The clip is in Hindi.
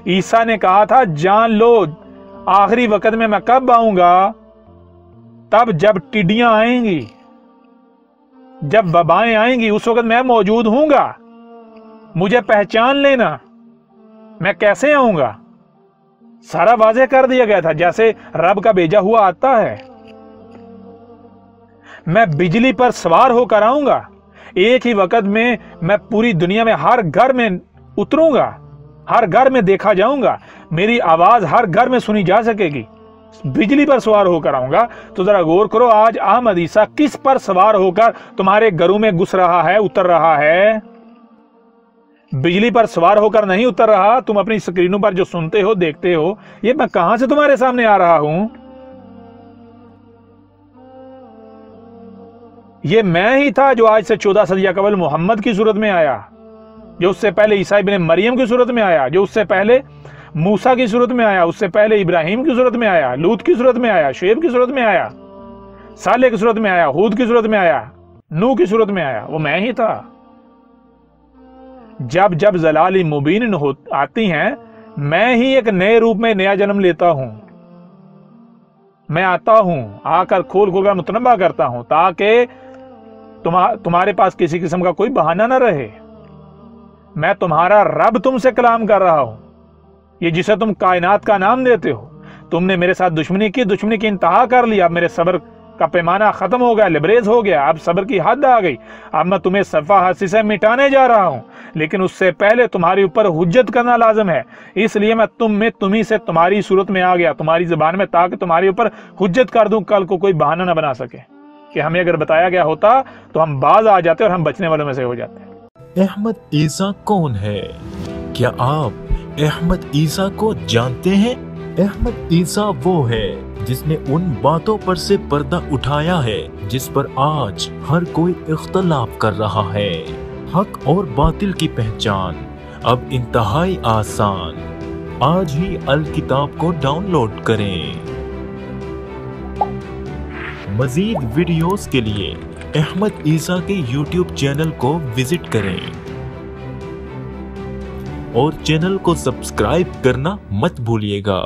ईसा ने कहा था जान लो आखिरी वक्त में मैं कब आऊंगा, तब जब टिड्डियां आएंगी, जब वबाएं आएंगी, उस वक्त मैं मौजूद हूंगा, मुझे पहचान लेना। मैं कैसे आऊंगा सारा वाज़ेह कर दिया गया था, जैसे रब का भेजा हुआ आता है। मैं बिजली पर सवार होकर आऊंगा, एक ही वक्त में मैं पूरी दुनिया में हर घर में उतरूंगा, हर घर में देखा जाऊंगा, मेरी आवाज हर घर में सुनी जा सकेगी। बिजली पर सवार होकर आऊंगा। तो जरा गौर करो, आज अहमद ईसा किस पर सवार होकर तुम्हारे घरों में घुस रहा है, उतर रहा है? बिजली पर सवार होकर नहीं उतर रहा। तुम अपनी स्क्रीनों पर जो सुनते हो, देखते हो, ये मैं कहां से तुम्हारे सामने आ रहा हूं? ये मैं ही था जो आज से 14 सदियां कबल मोहम्मद की सूरत में आया, जो उससे पहले ईसा इब्ने मरियम की सूरत में आया, जो उससे पहले मूसा की सूरत में आया, उससे पहले इब्राहिम की सूरत में आया, लूत की सूरत में आया, शुएब की सूरत में आया, सालेह की सूरत में आया, हूद की सूरत में आया, नूह की सूरत में आया। वो मैं ही था। जब जब जलाली मुबीन आती हैं, मैं ही एक नए रूप में नया जन्म लेता हूं। मैं आता हूं, आकर खोल खोल कर मुतनबा करता हूं, ताकि तुम्हारे पास किसी किस्म का कोई बहाना ना रहे। मैं तुम्हारा रब तुमसे कलाम कर रहा हूं। ये जिसे तुम कायनात का नाम देते हो, तुमने मेरे साथ दुश्मनी की इंतहा कर लिया। अब मेरे सब्र का पैमाना खत्म हो गया, लिबरेज हो गया, अब सब्र की हद आ गई। अब मैं तुम्हें सफा हस्ती से मिटाने जा रहा हूं, लेकिन उससे पहले तुम्हारे ऊपर हुज्जत करना लाजिम है। इसलिए मैं तुम्ही से तुम्हारी सूरत में आ गया, तुम्हारी जुबान में, ताकि तुम्हारे ऊपर हुज्जत कर दूं, कल को कोई बहाना ना बना सके। कि हमें अगर बताया गया होता तो हम बाज आ जाते और हम बचने वालों में से हो जाते। अहमद ईसा कौन है? क्या आप अहमद ईसा को जानते हैं? अहमद ईसा वो है जिसने उन बातों पर से पर्दा उठाया है जिस पर आज हर कोई इख्तलाफ कर रहा है। हक और बातिल की पहचान अब इंतहाई आसान। आज ही अल किताब को डाउनलोड करें। मजीद वीडियोस के लिए अहमद ईसा के YouTube चैनल को विजिट करें और चैनल को सब्सक्राइब करना मत भूलिएगा।